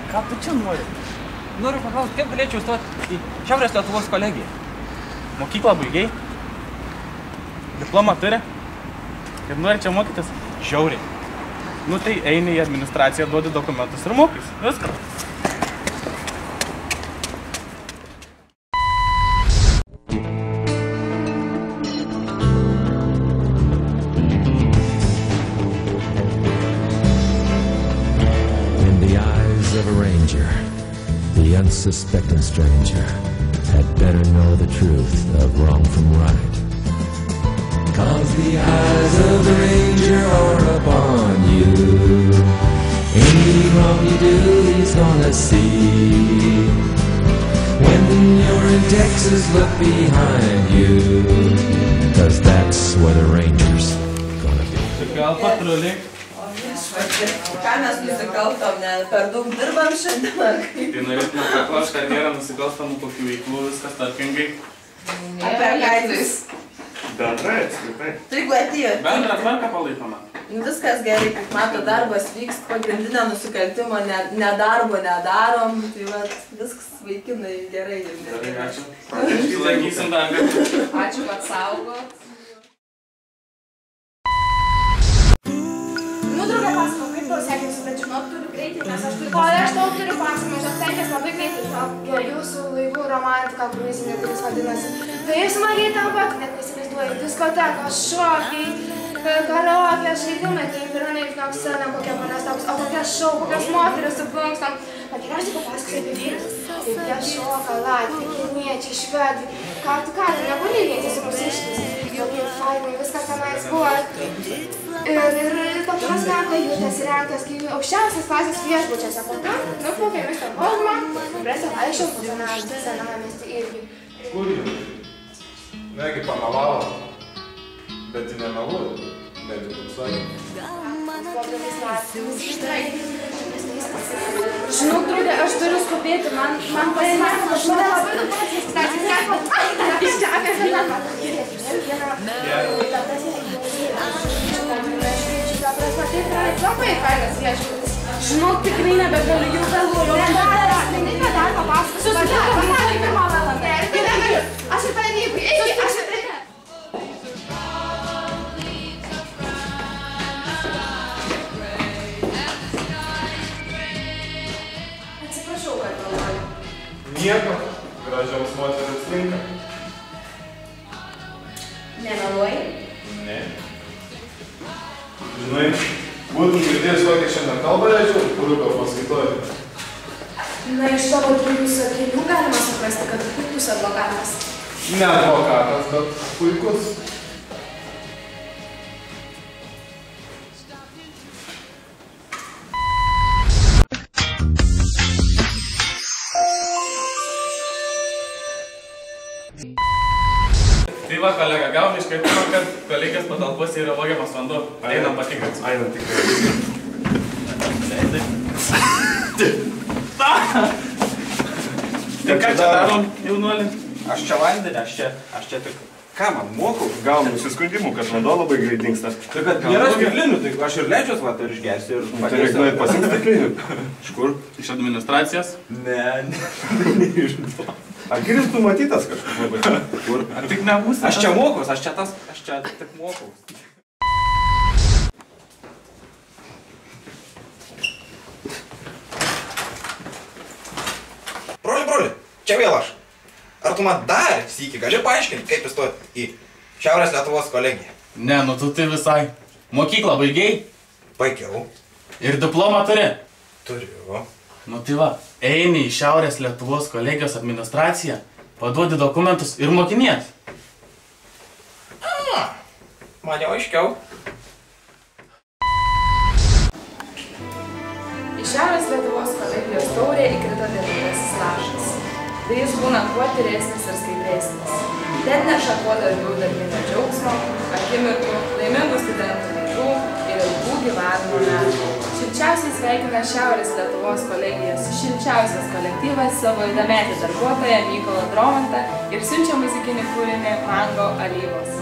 Ką tu čia nori? Noriu paklausti, kaip galėčiau stoti į Šiaurės Lietuvos kolegiją? Mokyklą baigiai? Diplomą turi? Ir nori čia mokytis? Žiauriai. Nu tai eini į administraciją, duodi dokumentus ir mokys. Viskas. The unsuspecting stranger had better know the truth of wrong from right. 'Cause the eyes of the ranger are upon you. Any wrong you do, he's gonna see. When you're in Texas, look behind you. 'Cause that's where the ranger's gonna be. Gal patruliai? Ką mes nusikaltom, ne per daug dirbam šiandien ar kaip? Tai norėtume paklaust, ar nėra nusikalstamų kokių veiklų, viskas tvarkingai? Apie kaidus. Bendrai, apskritai. Tai jeigu atėjot. Bendrą tvarką palaikome. Viskas gerai, kaip mato, darbas vyks, pagrindinio nusikaltimo nedarbo nedarom, tai vat viskas vaikinai gerai. Gerai, ačiū. Lankysim darbą. Ačiū, kad saugot. Draugė pasakau, kaip tau sekėsi, bet žinot, turiu greitai, nes aš turiu... O aš tau turiu pasakymą, žinot, sekės labai greitai. Jūsų laivų romantika, kruizinė, kuris vadinasi. Tai smagiai ten pat, net neįsivaizduoju, diskotekos, šokiai, karaokė, žaidimai, tai yra nežinau, scena, kokia manęs toks, o kokia šou, kokios moteris su plunkstom. Bet tikriausiai papasakosiu apie vyrus. Kaip jie šoka, latviai, kiniečiai, švedai. Ką tu nepalyginti su mūsiškiais. Jokie fainai, viskas tenais buvo. Ir tokios kajutės įrengtos aukščiausios klasės viešbučiuose. Po to nuplaukėm į Stokholmą, Bresto vaikščiom po senamiestį irgi. Kur jų? Negi pamelavo, bet ji nemeluoja. Bent jau taip sakė. Žinau, draugė, aš turiu skubėti, man pasimatė, aš labai daug labai fainas viešbutis. Žinau, tikrai nebegaliu, jau vėluoju. Nebedar papasakosiu. Susitikom, pasakė pirmą valandą. Aš ir pavyzdžiui, aš ir tai. Atsiprašau, kad vėluoju. Nieko, gražiaus moteris tinka. Nemeluoji? Ne. Žinai, būtum girdėjęs kokią šiandien kalbą leidžiu, kurių gal paskaitoju. Na, iš tavo dviejų sakinių galima suprasti, kad tu puikus advokatas. Ne advokatas, bet puikus. Tai va, kolega, gavom iškvietimą, kad kolegijos patalpose yra vogiamas vanduo. Einam patikrinti. Einam tikrai. Tai ką čia darom, jaunuolį? Aš čia vandenį, aš čia tik... Ką man mokau? Gavom nusiskundimų, kad vanduo labai greit dingsta. Tai kad nėra stiklinių, tai aš ir leidžiuos va, ir išgersiu ir Tai reikia nuėt pasiimti stiklinių. Iš kur? Iš administracijos? Ne, nežinau. Ar giris tu matytas kažkaip labai? Kur? Ar tik nebūsi? Aš čia mokaus, aš čia tik mokaus. Broli, čia vėl aš. Ar tu man dar sykį gali paaiškinti, kaip įstoti į Šiaurės Lietuvos kolegiją? Ne, nu tu tai visai. Mokyklą baigiai? Baigiau. Ir diplomą turi? Turiu. Nu tai va, eini į Šiaurės Lietuvos kolegijos administraciją, paduodi dokumentus ir mokinies. Man jau aiškiau. Į Šiaurės Lietuvos kolegijos taurę įkrito devintasis lašas. Tai jis būna kuo tyresnis ir skaidresnis. Ten neša kuo daugiau darbinio džiaugsmo, akimirkų, laimingų studentų veidų ir ilgų gyvenimo metų. Šilčiausiai sveikina Šiaurės Lietuvos kolegijos šilčiausias kolektyvas savo įdometį darbuotoją Mykolą Dromantą ir siunčia muzikinį kūrinį Mango alyvos.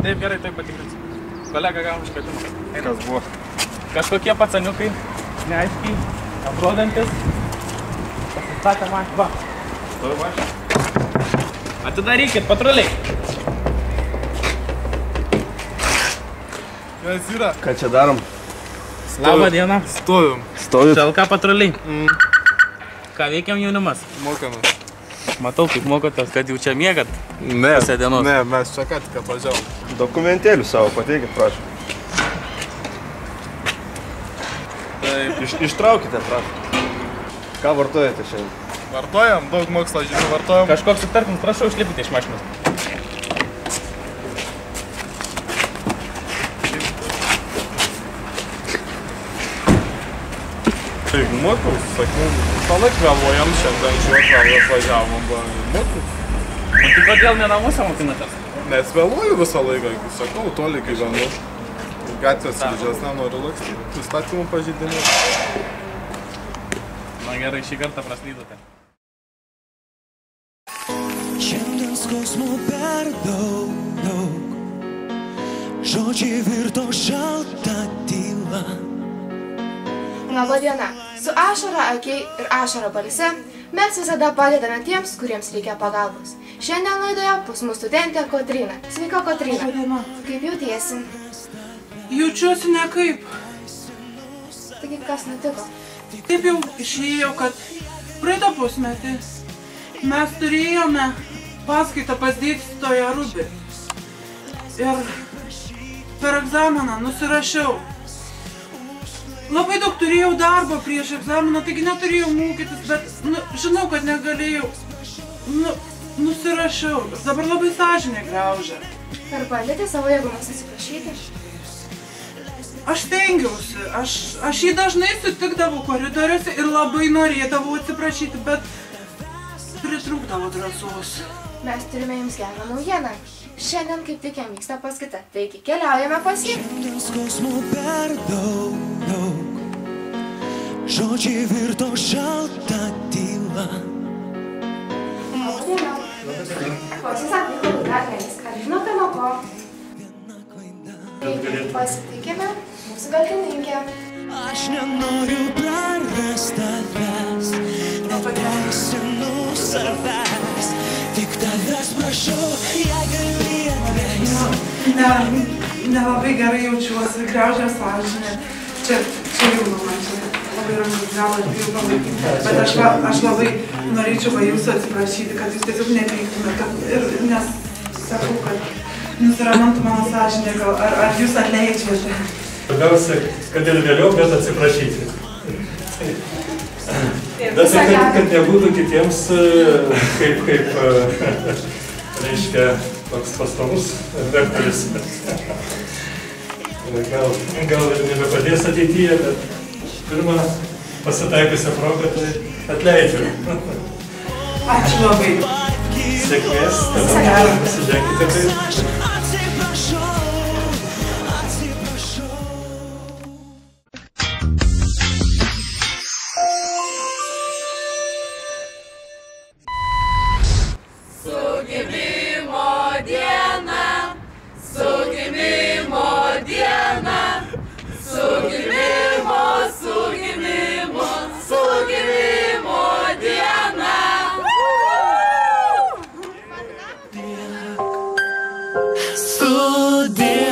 Taip, gerai, taip patikrinsiu. Kolega gavom iškvietimą. Kas buvo? Kažkokie pacaniukai, neaiškiai, atrodantis, pasistatė man. Va. Stovi va. Atidarykit, patruliai. Kas yra? Ką čia darom? Labą dieną. Stovim. Stovit? Šalka patruliai. Ką veikiam jaunimas? Mokamės. Matau, kaip mokotės, kad jau čia miegat. Ne, Pusę dienos. ne, mes čia ką tik atvažiavom. Dokumentėlių savo pateikit, prašau. Taip. Ištraukite, prašau. Ką vartojate šiandien? Vartojam, daug mokslo žinių vartojam. Kažkoks sutartinis, prašau, išlipite iš mašinos. Taip, mokiaus, sakau, visą laik vėluojam, šiandien šiuo atvažiavom, mokiaus. O tai kodėl ne namuose mokinatės? Nes vėluoju visą laiką, sakau, toli gyvenu. Gatvės slidžias nenoriu lakstyti. Įstatymų pažeidimų. Na gerai, šį kartą praslydote. Šiandien skausmų per daug, žodžiai virto šalta tyla. Labą dieną. Su ašara akiai ir ašara balse mes visada padedame tiems, kuriems reikia pagalbos. Šiandien laidoje pas mus studentė Kotryna. Sveika, Kotryna. Labą dieną. Kaip jautiesi? Jaučiuosi nekaip. Taigi, kas nutiko? Taip jau išėjo, kad praeitą pusmetį mes turėjome paskaitą pas dėstytoją Rubį. Ir per egzaminą nusirašiau. Labai daug turėjau darbo prieš egzaminą, taigi neturėjau mokytis, bet žinau, kad negalėjau. Nusirašiau. Dabar labai sąžinė graužia. Ir bandėte savo jėgomis atsiprašyti? Aš stengiausi. Aš jį dažnai sutikdavau koridoriuose ir labai norėdavau atsiprašyti, bet pritrūkdavo drąsos. Mes turime jums gerą naujieną. Šiandien kaip tik jam vyksta paskaita, taigi keliaujame pas jį. Šiandien skausmų per daug, žodžiai virto šalta tyla. Pas jis atvyko Gudagneris. Ar žinote nuo ko? Pasitikime mūsų galdininkę. Aš nenoriu prarast tavęs, neteisinu savęs, tik tavęs prašau, jei gali atleisti. Nelabai gerai jaučiuosi, graužia sąžinė. Čia jau man čia labai ramus galas, bijau palaikyti. Bet aš labai norėčiau va jūsų atsiprašyti, kad jūs tiesiog nepyktumėt. Nes sakau, kad nusiramintų mano sąžinė, ar jūs atleidžiate. Svarbiausia, kad ir vėliau, bet atsiprašyti. Bet kad nebūtų kitiems, kaip reiškia, toks pastovus vektorius. Gal ir nebepadės ateityje, bet pirmą pasitaikusią progą tai atleidžiu. Ačiū labai. Sėkmės, tada pasiženkite taip. Studija.